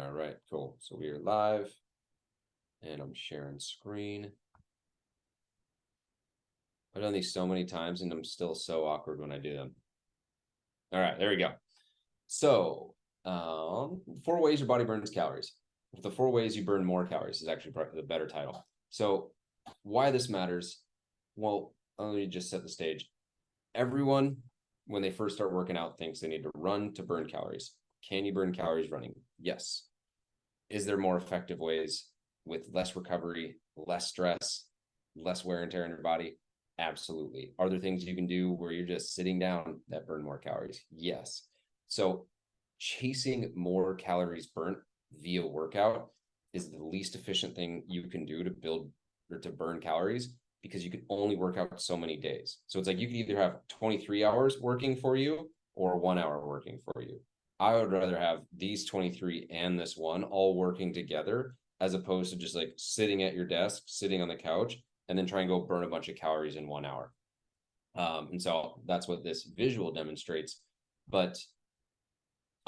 All right, cool. So we are live and I'm sharing screen. I've done these so many times and I'm still so awkward when I do them. All right, there we go. So, 4 ways your body burns calories. The 4 ways you burn more calories is actually probably the better title. So, why this matters? Well, let me just set the stage. Everyone, when they first start working out, thinks they need to run to burn calories. Can you burn calories running? Yes. Is there more effective ways with less recovery, less stress, less wear and tear in your body? Absolutely. Are there things you can do where you're just sitting down that burn more calories? Yes. So chasing more calories burnt via workout is the least efficient thing you can do to build or to burn calories because you can only work out so many days. So it's like you can either have 23 hours working for you or 1 hour working for you. I would rather have these 23 and this one all working together as opposed to just like sitting at your desk, sitting on the couch, and then try and go burn a bunch of calories in 1 hour. And so that's what this visual demonstrates. But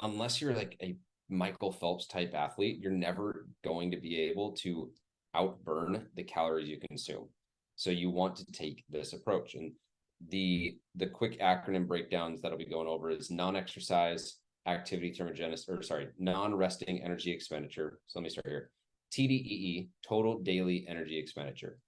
unless you're like a Michael Phelps type athlete, you're never going to be able to outburn the calories you consume. So you want to take this approach. And the quick acronym breakdowns that I'll be going over is non-exercise activity thermogenesis, or sorry, non-resting energy expenditure. So let me start here. TDEE, total daily energy expenditure.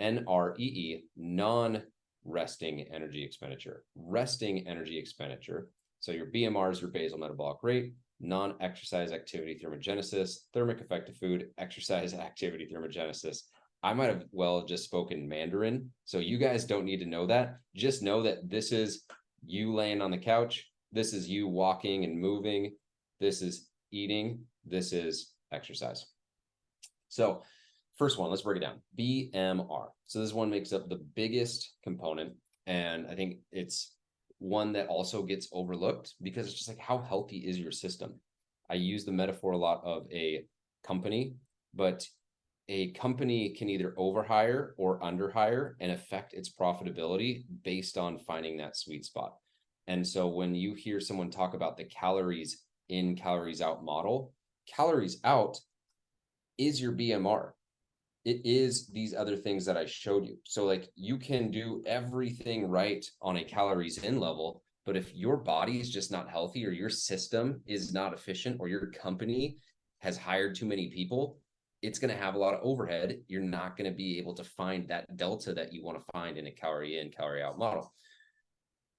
NREE, non-resting energy expenditure. Resting energy expenditure. So your BMR is your basal metabolic rate, non-exercise activity thermogenesis, thermic effect of food, exercise activity thermogenesis. I might have just spoken Mandarin. So you guys don't need to know that. Just know that this is you laying on the couch. This is you walking and moving. This is eating. This is exercise. So first one, let's break it down. BMR. So this one makes up the biggest component. And I think it's one that also gets overlooked because it's just like, how healthy is your system? I use the metaphor a lot of a company, but a company can either overhire or underhire and affect its profitability based on finding that sweet spot. And so when you hear someone talk about the calories in, calories out model, calories out is your BMR. It is these other things that I showed you. So like you can do everything right on a calories in level, but if your body is just not healthy or your system is not efficient or your company has hired too many people, it's going to have a lot of overhead. You're not going to be able to find that delta that you want to find in a calorie in, calorie out model.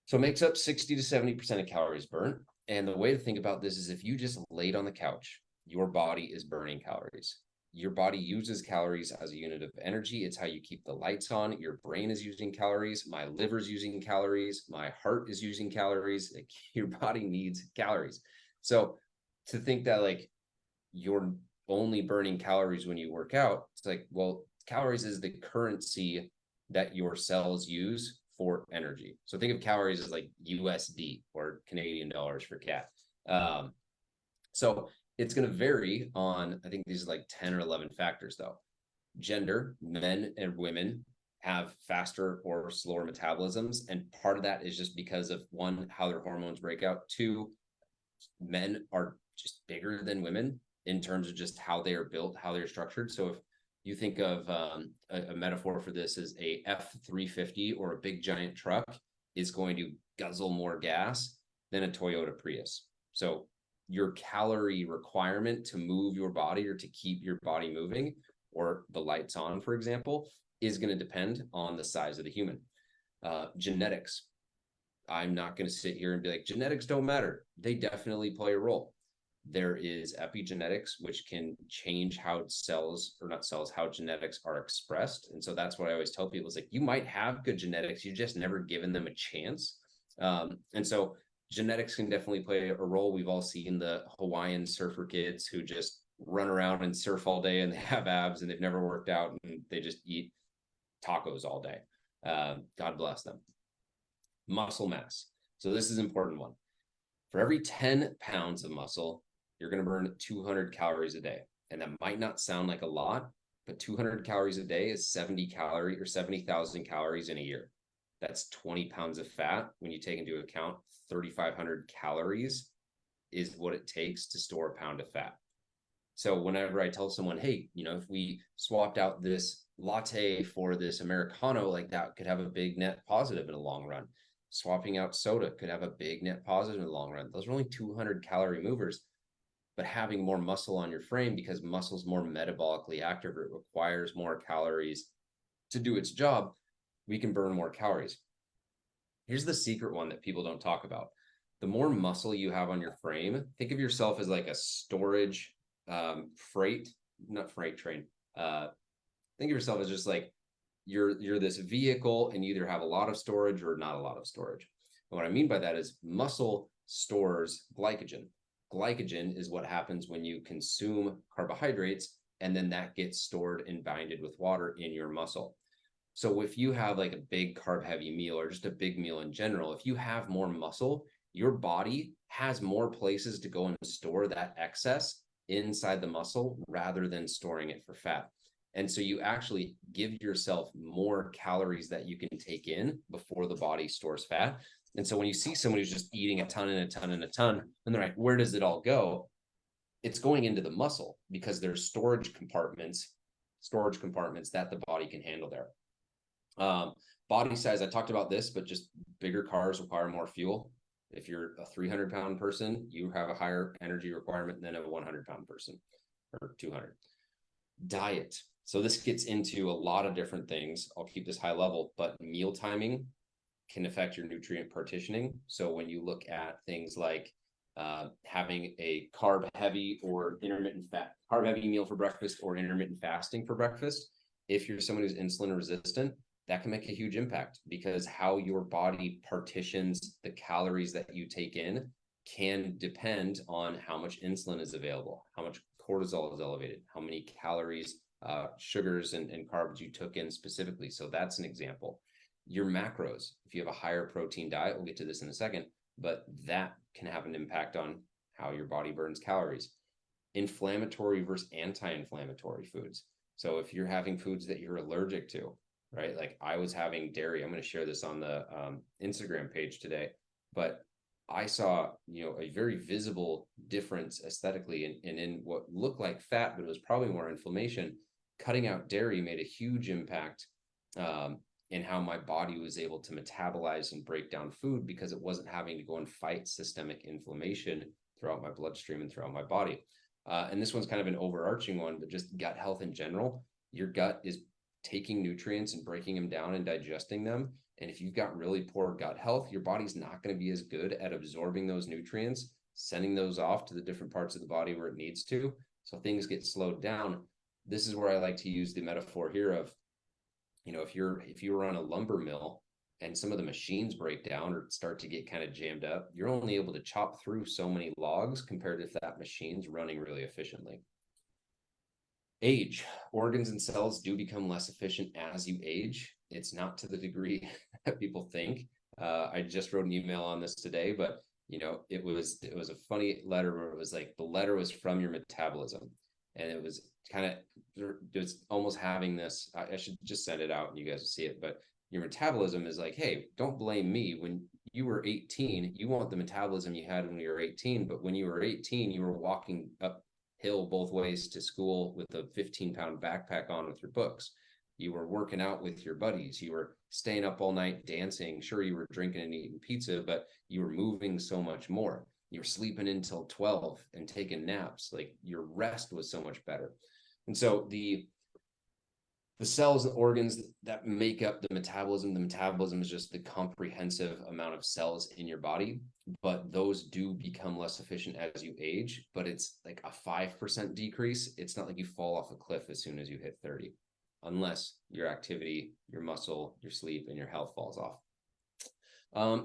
So it makes up 60 to 70% of calories burnt. And the way to think about this is if you just laid on the couch, your body is burning calories. Your body uses calories as a unit of energy. It's how you keep the lights on. Your brain is using calories. My liver's using calories. My heart is using calories. Like, your body needs calories. So to think that like you're only burning calories when you work out, it's like, well, calories is the currency that your cells use for energy. So think of calories as like USD or Canadian dollars for cat. So it's going to vary on, I think these are like 10 or 11 factors though. Gender, men and women have faster or slower metabolisms. And part of that is just because of one, how their hormones break out. Two, men are just bigger than women in terms of just how they are built, how they're structured. So if you think of a metaphor for this is a F-350 or a big giant truck is going to guzzle more gas than a Toyota Prius. So your calorie requirement to move your body or to keep your body moving or the lights on, for example, is going to depend on the size of the human. Genetics. I'm not going to sit here and be like, genetics don't matter. They definitely play a role. There is epigenetics, which can change how cells, or not cells, how genetics are expressed. And so that's what I always tell people is like, you might have good genetics, you just never given them a chance. And so genetics can definitely play a role. We've all seen the Hawaiian surfer kids who just run around and surf all day and they have abs and they've never worked out and they just eat tacos all day. God bless them. Muscle mass. So this is an important one. For every 10 pounds of muscle, you're going to burn 200 calories a day. And that might not sound like a lot, but 200 calories a day is 70 calories or 70,000 calories in a year. That's 20 pounds of fat. When you take into account 3,500 calories is what it takes to store a pound of fat. So whenever I tell someone, hey, if we swapped out this latte for this Americano, like that could have a big net positive in the long run. Swapping out soda could have a big net positive in the long run. Those are only 200 calorie movers, but having more muscle on your frame, because muscle's more metabolically active, it requires more calories to do its job. We can burn more calories. Here's the secret one that people don't talk about. The more muscle you have on your frame, think of yourself as like a storage freight, not freight train. Think of yourself as just like you're this vehicle, and you either have a lot of storage or not a lot of storage. And what I mean by that is muscle stores glycogen. Glycogen is what happens when you consume carbohydrates, and then that gets stored and binded with water in your muscle. So if you have like a big carb heavy meal, or just a big meal in general, if you have more muscle, your body has more places to go and store that excess inside the muscle rather than storing it for fat. And so you actually give yourself more calories that you can take in before the body stores fat. And so when you see someone who's just eating a ton and a ton and a ton, and they're like, where does it all go? It's going into the muscle, because there's storage compartments that the body can handle there. Body size, I talked about this, but just bigger cars require more fuel. If you're a 300-pound person, you have a higher energy requirement than a 100-pound person, or 200. Diet. So this gets into a lot of different things. I'll keep this high level, but meal timing can affect your nutrient partitioning. So when you look at things like having a carb heavy meal for breakfast, or intermittent fasting for breakfast, if you're someone who's insulin resistant, that can make a huge impact, because how your body partitions the calories that you take in can depend on how much insulin is available, how much cortisol is elevated, how many calories, sugars, and carbs you took in specifically. So that's an example. Your macros, if you have a higher protein diet, we'll get to this in a second, but that can have an impact on how your body burns calories. Inflammatory versus anti-inflammatory foods. So if you're having foods that you're allergic to, right? Like I was having dairy. I'm going to share this on the Instagram page today, but I saw, a very visible difference aesthetically and in what looked like fat, but it was probably more inflammation. Cutting out dairy made a huge impact in how my body was able to metabolize and break down food, because it wasn't having to go and fight systemic inflammation throughout my bloodstream and throughout my body. And this one's kind of an overarching one, but just gut health in general. Your gut is taking nutrients and breaking them down and digesting them. And if you've got really poor gut health, your body's not going to be as good at absorbing those nutrients, sending those off to the different parts of the body where it needs to. So things get slowed down. This is where I like to use the metaphor here of, if you run a lumber mill and some of the machines break down or start to get kind of jammed up, you're only able to chop through so many logs compared to if that machine's running really efficiently. Age, organs and cells do become less efficient as you age. It's not to the degree that people think. I just wrote an email on this today, but it was a funny letter where it was like the letter was from your metabolism, and it was almost having this. I should just send it out and you guys will see it. But your metabolism is like, hey, don't blame me. When you were 18, you want the metabolism you had when you were 18, but when you were 18, you were walking up hill both ways to school with a 15-pound backpack on with your books. You were working out with your buddies. You were staying up all night dancing. Sure, you were drinking and eating pizza, but you were moving so much more. You were sleeping until 12 and taking naps. Like your rest was so much better. And so the cells and organs that make up the metabolism is just the comprehensive amount of cells in your body, but those do become less efficient as you age, but it's like a 5% decrease. It's not like you fall off a cliff as soon as you hit 30, unless your activity, your muscle, your sleep, and your health falls off.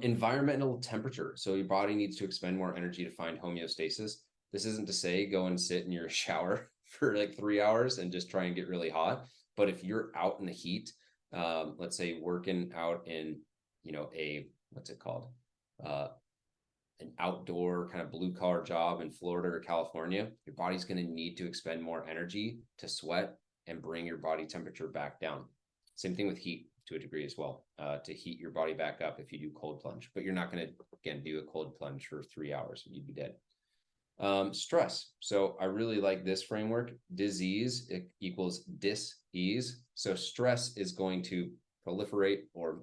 Environmental temperature. So your body needs to expend more energy to find homeostasis. This isn't to say go and sit in your shower for like 3 hours and just try and get really hot. But if you're out in the heat, let's say working out in, what's it called? An outdoor kind of blue collar job in Florida or California, your body's going to need to expend more energy to sweat and bring your body temperature back down. Same thing with heat to a degree as well, to heat your body back up if you do cold plunge, but you're not going to, again, do a cold plunge for 3 hours. You'd be dead. Stress. So I really like this framework. Disease equals dis-ease. So stress is going to proliferate or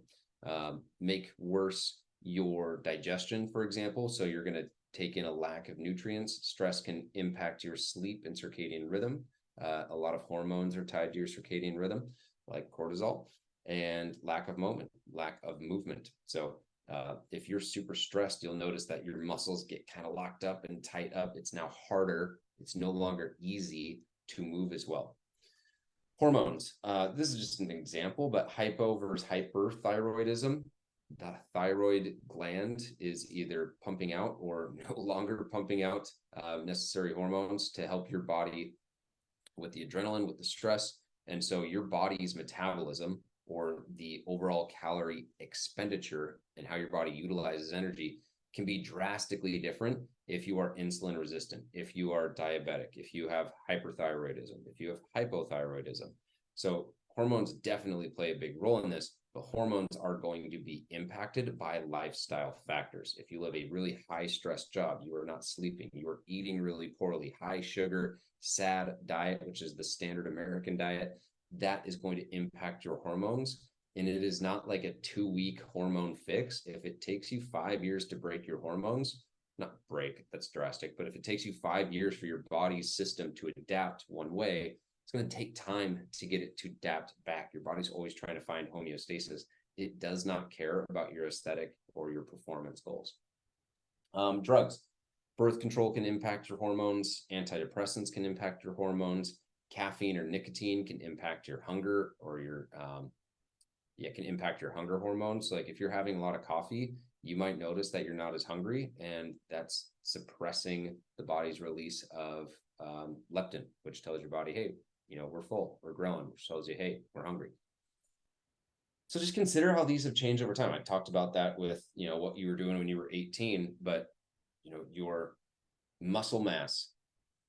make worse your digestion, for example. So you're going to take in a lack of nutrients. Stress can impact your sleep and circadian rhythm. A lot of hormones are tied to your circadian rhythm, like cortisol, and lack of movement. So if you're super stressed, you'll notice that your muscles get kind of locked up and tight up. It's now harder. It's no longer easy to move as well. Hormones. This is just an example, but hypo versus hyperthyroidism. The thyroid gland is either pumping out or no longer pumping out necessary hormones to help your body with the adrenaline, with the stress. And so your body's metabolism, or the overall calorie expenditure and how your body utilizes energy, can be drastically different if you are insulin resistant, if you are diabetic, if you have hyperthyroidism, if you have hypothyroidism. So hormones definitely play a big role in this, but hormones are going to be impacted by lifestyle factors. If you live a really high stress job, you are not sleeping, you are eating really poorly, high sugar, SAD diet, which is the standard American diet, that is going to impact your hormones. And it is not like a 2-week hormone fix. If it takes you 5 years to break your hormones, not break, that's drastic, but if it takes you 5 years for your body's system to adapt one way, it's going to take time to get it to adapt back. Your body's always trying to find homeostasis. It does not care about your aesthetic or your performance goals. Drugs. Birth control can impact your hormones. Antidepressants can impact your hormones. Caffeine or nicotine can impact your hunger or your can impact your hunger hormones. So like if you're having a lot of coffee, you might notice that you're not as hungry, and that's suppressing the body's release of leptin, which tells your body, hey, we're full, we're growing, which tells you, hey, we're hungry. So just consider how these have changed over time. I talked about that with what you were doing when you were 18, but your muscle mass,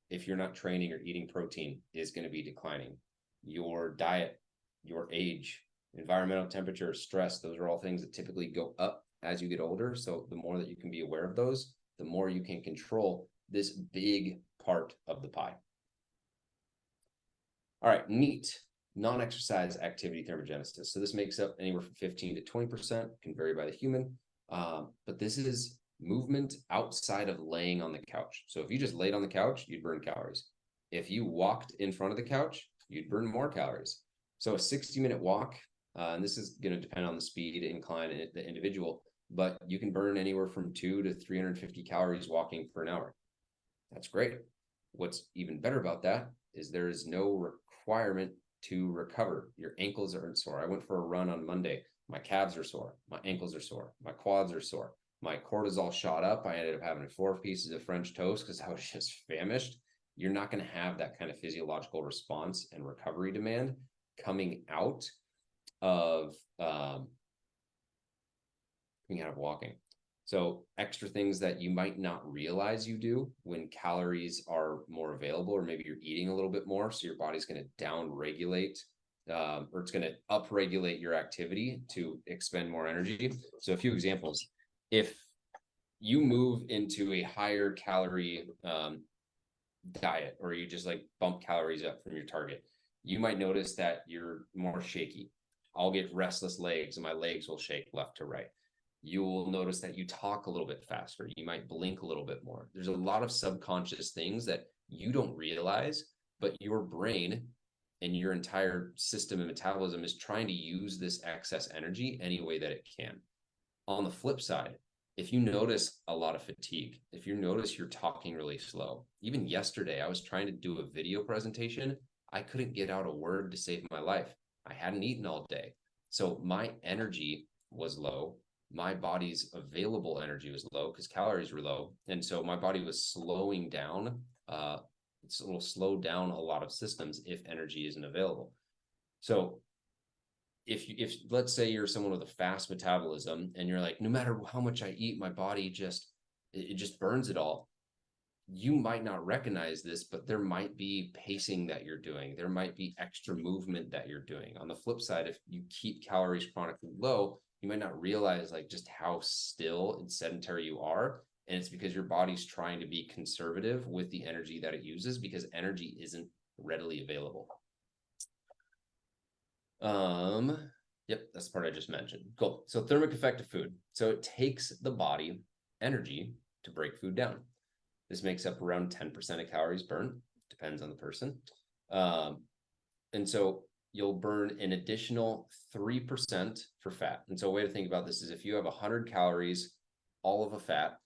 if you're not training or eating protein, is going to be declining. Your diet, your age, environmental temperature, stress, those are all things that typically go up as you get older. So the more that you can be aware of those, the more you can control this big part of the pie. All right, NEAT, non-exercise activity thermogenesis. So this makes up anywhere from 15 to 20%, can vary by the human. But this is movement outside of laying on the couch. So if you just laid on the couch, you'd burn calories. If you walked in front of the couch, you'd burn more calories. So a 60-minute walk, and this is going to depend on the speed, incline, and the individual, but you can burn anywhere from 200 to 350 calories walking for an hour. That's great. What's even better about that is there is no requirement to recover. Your ankles aren't sore. I went for a run on Monday. My calves are sore. My ankles are sore. My quads are sore. My cortisol shot up. I ended up having 4 pieces of French toast because I was just famished. You're not going to have that kind of physiological response and recovery demand coming out of walking. So extra things that you might not realize you do when calories are more available, or maybe you're eating a little bit more, so your body's going to down regulate or it's going to upregulate your activity to expend more energy. So a few examples. If you move into a higher calorie diet, or you just like bump calories up from your target, you might notice that you're more shaky. I'll get restless legs and my legs will shake left to right. You will notice that you talk a little bit faster. You might blink a little bit more. There's a lot of subconscious things that you don't realize, but your brain and your entire system and metabolism is trying to use this excess energy any way that it can. On the flip side, if you notice a lot of fatigue, if you notice you're talking really slow, even yesterday, I was trying to do a video presentation. I couldn't get out a word to save my life. I hadn't eaten all day. So my energy was low. My body's available energy was low because calories were low. And so my body was slowing down. It will slow down a lot of systems if energy isn't available. So if let's say you're someone with a fast metabolism and you're like, no matter how much I eat, my body just burns it all. You might not recognize this, but there might be pacing that you're doing. There might be extra movement that you're doing. On the flip side, if you keep calories chronically low, you might not realize like just how still and sedentary you are. And it's because your body's trying to be conservative with the energy that it uses because energy isn't readily available. Yep, that's the part I just mentioned. Cool. So thermic effect of food. So it takes the body energy to break food down. This makes up around 10% of calories burned, depends on the person. And so you'll burn an additional 3% for fat. And so a way to think about this is if you have 100 calories, all of a fat,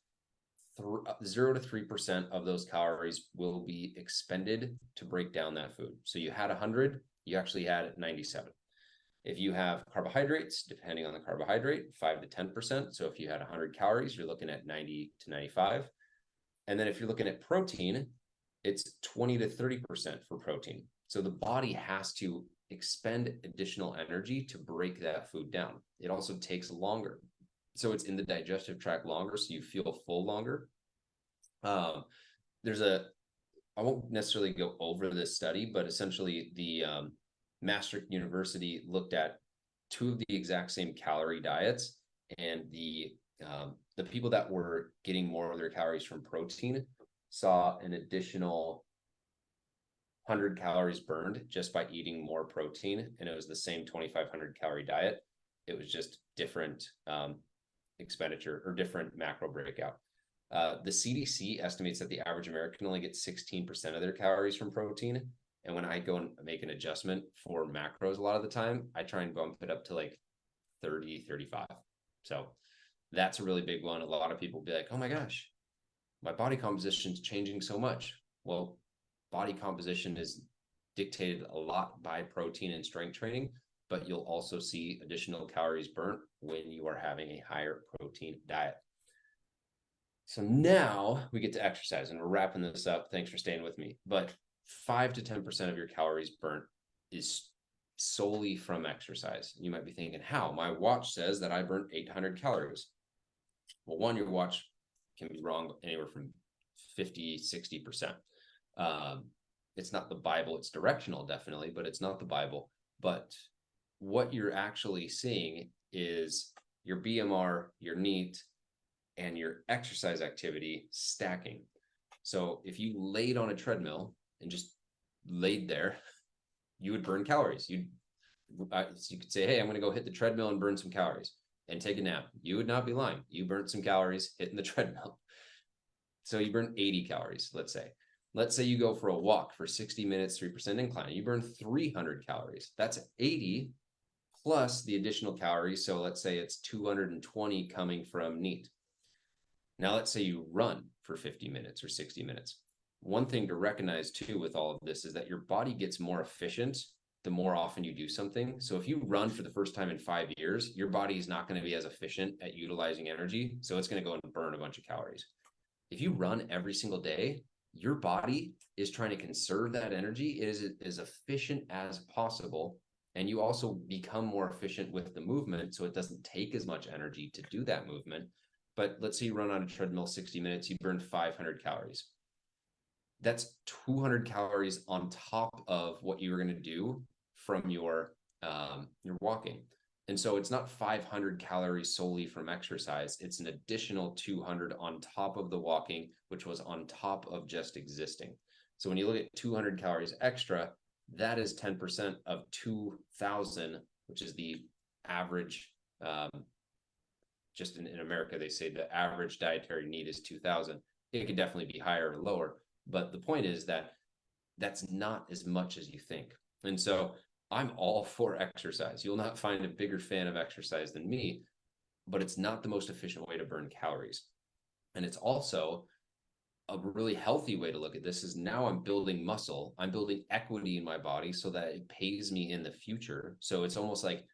0 to 3% of those calories will be expended to break down that food. So you had 100, you actually had 97. If you have carbohydrates, depending on the carbohydrate, 5 to 10%. So if you had 100 calories, you're looking at 90 to 95. And then if you're looking at protein, it's 20 to 30% for protein. So the body has to expend additional energy to break that food down. It also takes longer. So it's in the digestive tract longer, so you feel full longer. I won't necessarily go over this study, but essentially the Maastricht University looked at 2 of the exact same calorie diets, and the people that were getting more of their calories from protein saw an additional 100 calories burned just by eating more protein, and it was the same 2,500 calorie diet. It was just different expenditure or different macro breakout. The CDC estimates that the average American only gets 16% of their calories from protein. And when I go and make an adjustment for macros, a lot of the time, I try and bump it up to like 30, 35. So that's a really big one. A lot of people will be like, oh my gosh, my body composition is changing so much. Well, body composition is dictated a lot by protein and strength training, but you'll also see additional calories burnt when you are having a higher protein diet. So now we get to exercise, and we're wrapping this up. Thanks for staying with me. But 5 to 10% of your calories burnt is solely from exercise. You might be thinking, how? My watch says that I burnt 800 calories. Well, one, your watch can be wrong anywhere from 50, 60%. It's not the Bible. It's directional, definitely, but it's not the Bible. But what you're actually seeing is your BMR, your NEAT, and your exercise activity stacking. So if you laid on a treadmill and just laid there, you would burn calories. So you could say, hey, I'm going to go hit the treadmill and burn some calories and take a nap. You would not be lying. You burnt some calories hitting the treadmill. So you burn 80 calories, let's say. Let's say you go for a walk for 60 minutes, 3% incline. You burn 300 calories. That's 80 plus the additional calories. So let's say it's 220 coming from NEAT. Now, let's say you run for 50 minutes or 60 minutes. One thing to recognize too with all of this is that your body gets more efficient the more often you do something. So if you run for the first time in 5 years, your body is not going to be as efficient at utilizing energy. So it's going to go and burn a bunch of calories. If you run every single day, your body is trying to conserve that energy. It is as efficient as possible. And you also become more efficient with the movement. So it doesn't take as much energy to do that movement. But let's say you run on a treadmill 60 minutes, you burn 500 calories. That's 200 calories on top of what you were going to do from your walking. And so it's not 500 calories solely from exercise. It's an additional 200 on top of the walking, which was on top of just existing. So when you look at 200 calories extra, that is 10% of 2,000, which is the average. Just in America, they say the average dietary need is 2,000. It could definitely be higher or lower. But the point is that that's not as much as you think. And so I'm all for exercise. You'll not find a bigger fan of exercise than me, but it's not the most efficient way to burn calories. And it's also a really healthy way to look at this is now I'm building muscle. I'm building equity in my body so that it pays me in the future. So it's almost like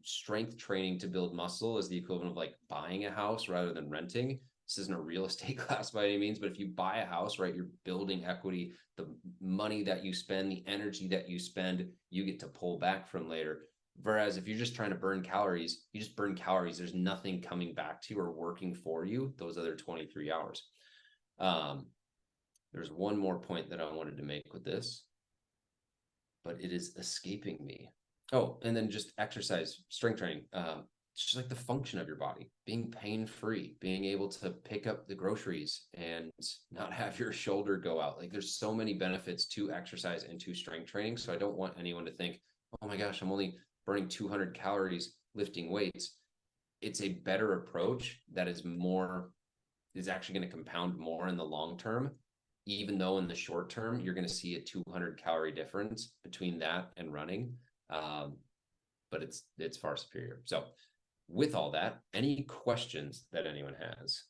strength training to build muscle is the equivalent of like buying a house rather than renting. This isn't a real estate class by any means, but if you buy a house, right, you're building equity. The money that you spend, the energy that you spend, you get to pull back from later. Whereas if you're just trying to burn calories, you just burn calories. There's nothing coming back to you or working for you those other 23 hours. There's one more point that I wanted to make with this, but it is escaping me. Oh, and then just exercise, strength training. it's just like the function of your body, being pain-free, being able to pick up the groceries and not have your shoulder go out. Like there's so many benefits to exercise and to strength training. So I don't want anyone to think, oh my gosh, I'm only burning 200 calories lifting weights. It's a better approach that is actually going to compound more in the long term, even though in the short term, you're going to see a 200 calorie difference between that and running. But it's far superior. So with all that, any questions that anyone has,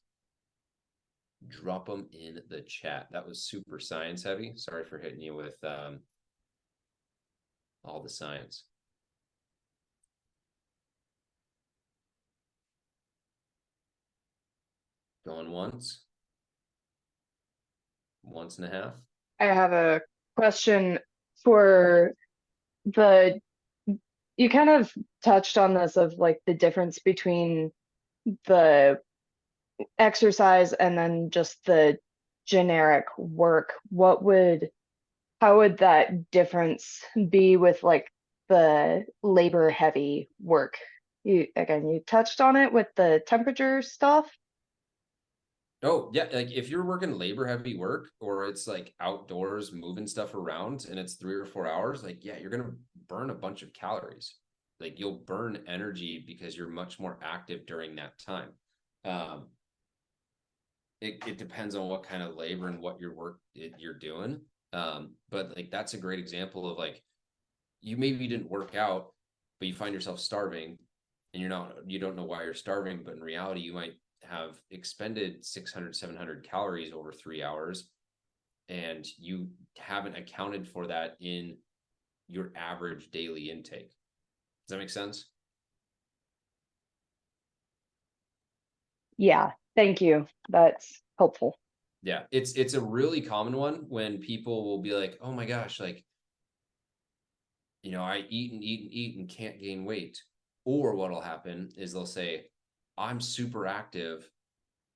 drop them in the chat. That was super science heavy. Sorry for hitting you with all the science. Going once and a half. I have a question for you kind of touched on this of like the difference between the exercise and then just the generic work. How would that difference be with like the labor heavy work? You touched on it with the temperature stuff. Oh, yeah. Like if you're working labor heavy work or it's like outdoors moving stuff around and it's 3 or 4 hours, like, yeah, you're going to burn a bunch of calories. Like you'll burn energy because you're much more active during that time. It depends on what kind of labor and what you're doing. But like that's a great example of like you maybe didn't work out, but you find yourself starving and you don't know why you're starving, but in reality you might have expended 600, 700 calories over 3 hours and you haven't accounted for that in your average daily intake. Does that make sense? Yeah, thank you. That's helpful. Yeah, it's a really common one when people will be like, oh my gosh, like, I eat and eat and eat and can't gain weight. Or what'll happen is they'll say, I'm super active.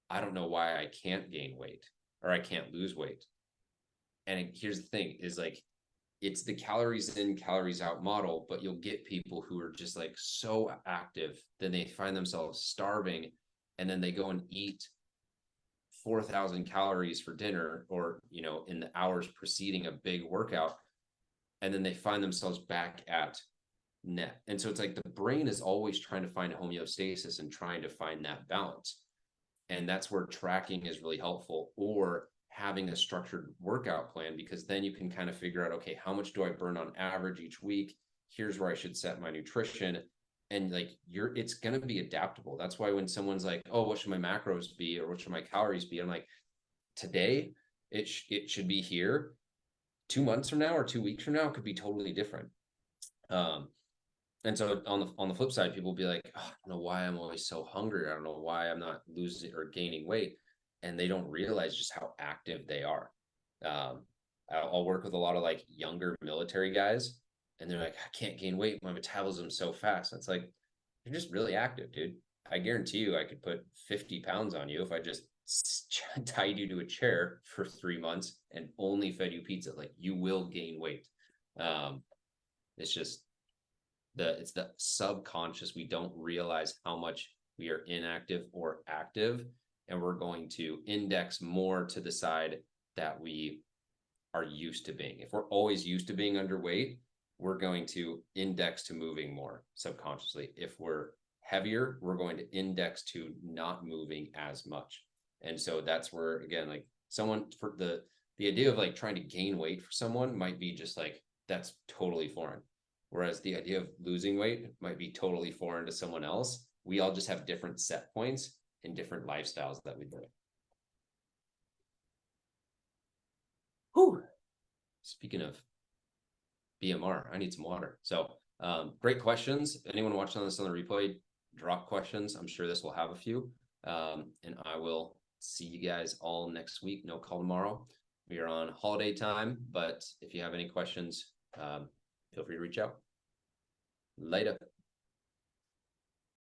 I don't know why I can't gain weight or I can't lose weight. And here's the thing is like, it's the calories in, calories out model, but you'll get people who are just like so active, then they find themselves starving and then they go and eat 4,000 calories for dinner or, in the hours preceding a big workout. And then they find themselves back at net. And so it's like the brain is always trying to find homeostasis and trying to find that balance. And that's where tracking is really helpful, or having a structured workout plan, because then you can kind of figure out, okay, how much do I burn on average each week? Here's where I should set my nutrition. And like it's going to be adaptable. That's why when someone's like, oh, what should my macros be? Or what should my calories be? I'm like, today it should be here. 2 months from now or 2 weeks from now, it could be totally different. And so on the flip side, people will be like, oh, I don't know why I'm always so hungry. I don't know why I'm not losing or gaining weight. And they don't realize just how active they are. I'll work with a lot of like younger military guys and they're like, I can't gain weight. My metabolism's so fast. And it's like, you're just really active, dude. I guarantee you I could put 50 pounds on you if I just tied you to a chair for 3 months and only fed you pizza. Like you will gain weight. It's just, it's the subconscious. We don't realize how much we are inactive or active, and we're going to index more to the side that we are used to being. If we're always used to being underweight, we're going to index to moving more subconsciously. If we're heavier, we're going to index to not moving as much. And so that's where, again, like someone, for the idea of like trying to gain weight for someone might be just like, that's totally foreign. Whereas the idea of losing weight might be totally foreign to someone else. We all just have different set points and different lifestyles that we live. Whew. Speaking of BMR, I need some water. So great questions. Anyone watching this on the replay, drop questions. I'm sure this will have a few. And I will see you guys all next week. No call tomorrow. We are on holiday time, but if you have any questions, feel free to reach out. Later.